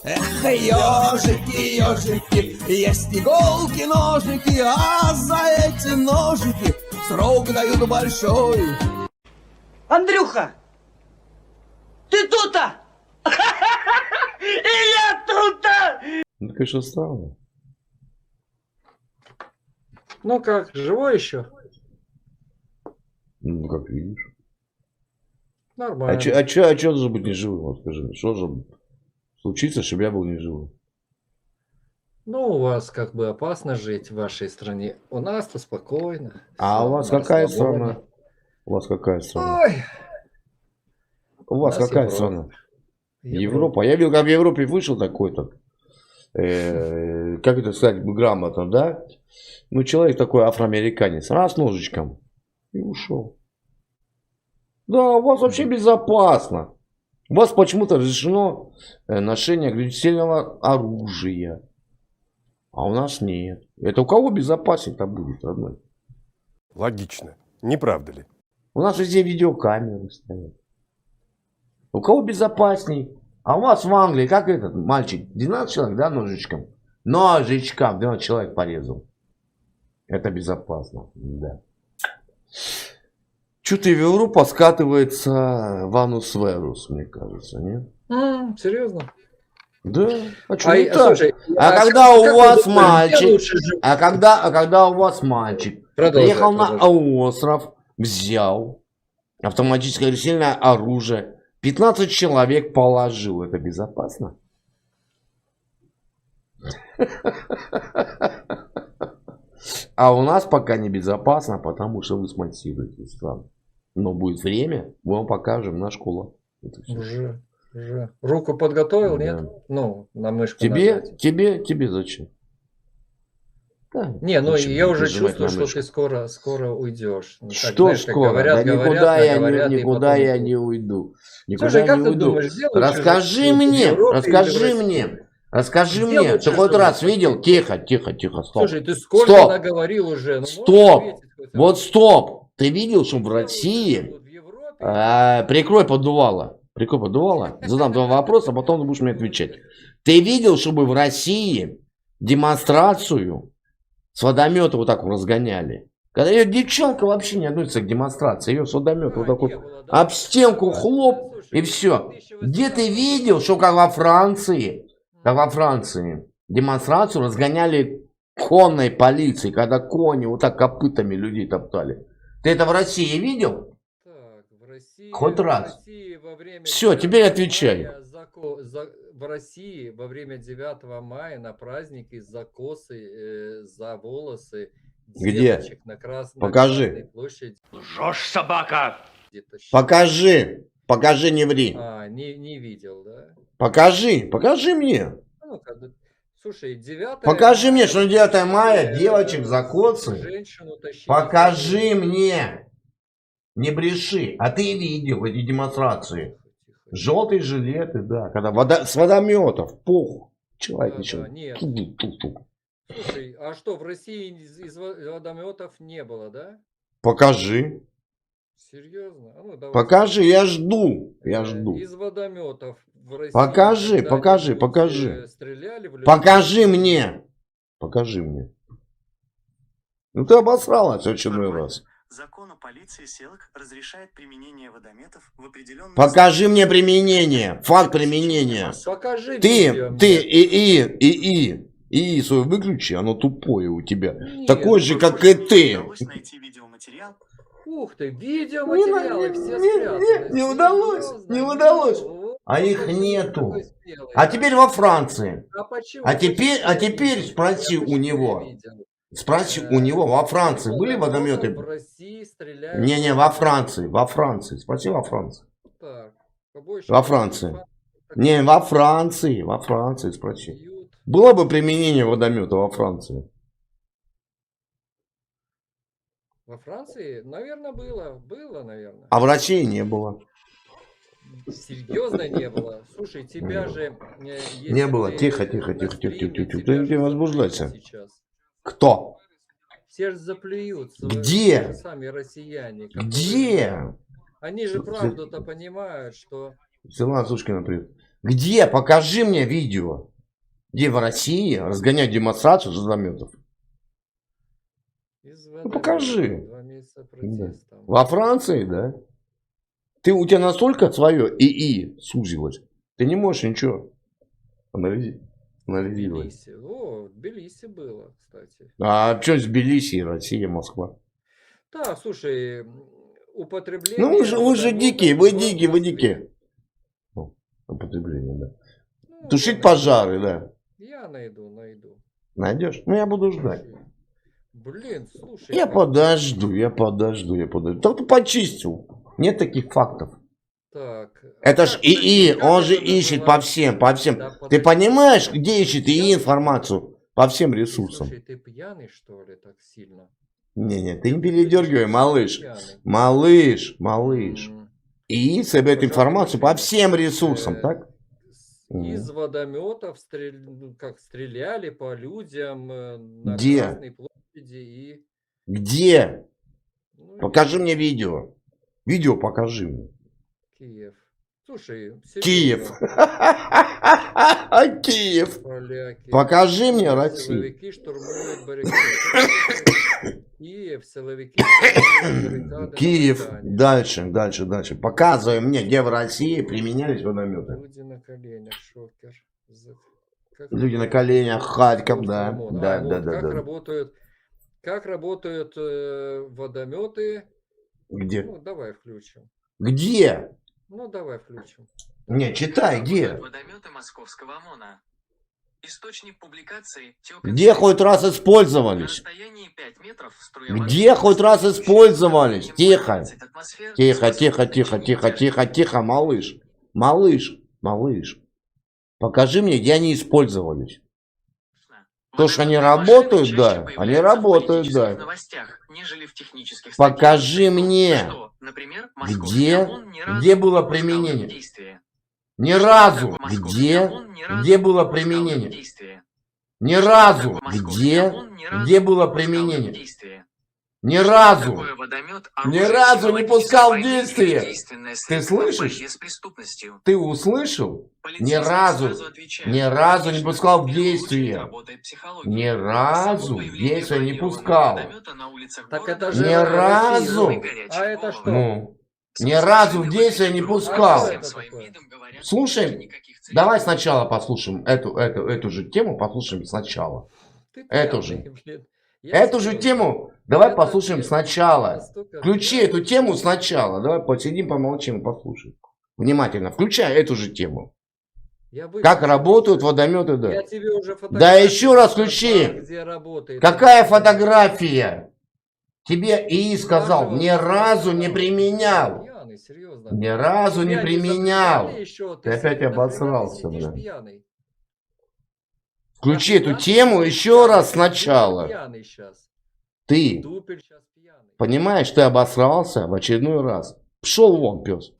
Эх, ежики, ежики, есть иголки, ножики, а за эти ножики срок дают большой. Андрюха, ты тут-то? И я тут-то! Ну, конечно, странно. Ну как, живой еще? Ну, как видишь. Нормально. А чё должен быть неживым? Вот скажи мне, что же случится, чтобы я был неживым? Ну, у вас как бы опасно жить в вашей стране. У нас-то спокойно. А всё, у вас нам какая свободно. страна? У вас какая страна? Ой, У вас нас какая Европа. страна? Европа. Я видел, как в Европе вышел такой-то, как это сказать, грамотно, да? Ну, человек такой афроамериканец, раз ножичком и ушел. Да, у вас вообще безопасно. У вас почему-то разрешено ношение огнестрельного оружия. А у нас нет. Это у кого безопаснее-то будет, родной? Логично. Не правда ли? У нас везде видеокамеры стоят. У кого безопасней? А у вас в Англии, как этот мальчик, 12 человек, да, ножичком? Ножичком 12 человек порезал. Это безопасно, да. Что-то Европа скатывается в анус верус, мне кажется, нет? Серьезно? Да, а что не так? Слушай, когда у как вас вы думаете, где мальчик, лучше жить? когда у вас мальчик Продолжай, приехал на продолжай. остров, взял автоматическое огнестрельное оружие, 15 человек положил, это безопасно? А у нас пока не безопасно, потому что вы спонсируете страну. Но будет время, мы вам покажем на школу. Уже. Руку подготовил, Да. нет? Ну, на мышку Тебе нажать. зачем? Да, Не, ну зачем я уже нажимать чувствую, на что мышку? ты скоро уйдешь. Ну, так, Что знаешь, как скоро? говорят, Да говорят, никуда наговорят, и я потом... не уйду. Слушай, Никуда как не ты уйду. думаешь, где лучше Расскажи жить? В мне, Европе или в расскажи Где мне. лучше Ты хоть жить? раз видел? Тихо, стоп. Слушай, ты сколько Стоп. наговорил уже? Ну, можешь Стоп. ответить хоть Вот раз? стоп. Ты видел, что в Где лучше России... живут, в Европе? Прикрой поддувало. Задам два вопроса, а потом ты будешь мне отвечать. Ты видел, чтобы в России демонстрацию с водомета вот так вот разгоняли? Когда ее девчонка вообще не относится к демонстрации. Ее с водомета вот так вот не было, да? об стенку хлоп Слушай, и все. 2018 Где ты видел, что как во Франции демонстрацию разгоняли конной полицией, когда кони вот так копытами людей топтали? Ты это в России видел? Так, в России, Хоть раз. В России во время Всё, 9 теперь отвечай. мая в России во время 9 мая на праздники за косы, за волосы Где? девочек на Покажи. Красной площади. Жжешь, собака! Тащили. Покажи, не ври. Не видел, да? Покажи мне. Ну, слушай, 9 Покажи мне, что на 9 мая мая девочек за косы. женщину тащили. Покажи мне. Не бреши. А ты видел эти демонстрации. Тихо. Желтые жилеты, да. Когда с водометов. Пух. Человек Да, ничего. да, нет. Ту-ту-ту-ту. Слушай, а что, в России из водометов не было, да? Покажи. Серьезно? А ну, давай. Покажи, я жду. Из водометов в России. Покажи. когда-нибудь, стреляли в людей? Покажи мне. Ну ты обосралась в очередной раз. Закон о полиции селок разрешает применение водометов в определенных... Покажи мне применение. Факт применения. Покажи Ты видео мне. ИИ свое выключи, оно тупое у тебя. Нет, Такое же, как и ты. Удалось найти видеоматериал. Ух ты, видеоматериалы все спрятаны. не удалось, Серьезно? не удалось. Вот А их почему ты нету. такой смелый. А теперь во Франции. Почему? А теперь Почему спроси я у него. видел? Спроси у него, во Франции были В водометы? России стреляют. Не, во Франции. Спроси во Франции. Так, побольше Во Франции. Не, во Франции спроси. бьют. Было бы применение водомета во Франции? Во Франции, наверное, было, наверное. А в России не было. Серьезно не было. Слушай, тебя же... Не было. Тихо. Ты не возбуждайся. Сейчас. Кто? Все же заплюют. Где? Те же сами россияне. Где? Они же правду-то понимают, что... Светлана Сушкина, привет. Где? Покажи мне видео. Где в России разгоняют демонстрацию за заметов. Покажи. 2 месяца протест там. Во Франции, да? У тебя настолько свое ИИ сузилось. Ты не можешь ничего анализировать. Тбилиси. О, в Тбилиси было, кстати. А что с Тбилиси, Россия, Москва? Да, слушай, употребление... Ну вы же дикие, вы дикие, вы Москве. дикие. Ну, употребление, да. Ну, Тушить я пожары, да. Я найду. Найдешь? Ну я буду ждать. Блин, слушай. Я как- подожду. Да ты почистил. Нет таких фактов. Так. Это а ж как, ИИ, как он же это ищет называется? по всем. Да, Ты подожди. понимаешь, где ищет ИИ информацию? По всем ресурсам. Слушай, ты пьяный, что ли, так сильно? Не, ты не передергивай, малыш. Пьяный. Малыш. М, ИИ собирает Пожалуй, информацию по например, всем ресурсам, э, так? Из водометов как стреляли по людям на Где? Красной площади и... Где? ну, Покажи мне видео. Видео покажи мне. Киев. Слушай, Киев. серьезно, Киев. поляки. Покажи мне Россию. Силовики штурмуют баррикады. Киев, силовики штурмуют баррикады на Киев. Майдане. Дальше. Показывай мне, где в России применялись водометы. Люди на коленях, шокер. Как Люди на коленях, Харьков, да. Соломон. Да. Как работают водометы? Где? Ну, давай включим. Где? Давай включим. Не, читай, где? Водометы московского ОМОНа. Источник публикации Где хоть раз на использовались? расстоянии 5 метров струя воды Где хоть раз использовались? давлением Тихо. 12 атмосфер Тихо, малыш. Покажи мне, где они использовались. То, что они работают, да. Они работают, да. Покажи мне, где было применение. Ни разу. Где было применение? Ни разу. Где было применение? Ни разу. Ни разу не пускал в действие. Ты слышишь? Ты услышал? Ни разу не пускал в действие. Ни разу в действие не пускал. Так это же Ни Россия. разу. А это что? Ну, ни разу в действие не пускал. А что это такое? Слушай, давай сначала послушаем эту же тему, послушаем сначала. Ты Эту пьяный, же. блин. Я Эту же серьезно. тему давай Это послушаем пьяный. сначала. Настолько Включи пьяный. эту тему сначала. Давай посидим, помолчим и послушаем. Внимательно. Включай эту же тему. Я выключил Как работают уже. водометы, Я да. тебе уже Да фотографию еще раз показал, включи. где работает. Какая фотография? Тебе ИИ сказал, Нашего ни разу не сказал. применял. Пьяный, серьезно. Ни разу не Тебя применял. запрещали еще? Ты опять нахрена обосрался, ты сидишь бля. пьяный? Включи эту Нахрена ты тему сидишь еще пьяный? раз Ты сначала. пьяный сейчас. Ты Дупель сейчас пьяный. понимаешь, ты обосрался в очередной раз. Пшел вон, пес.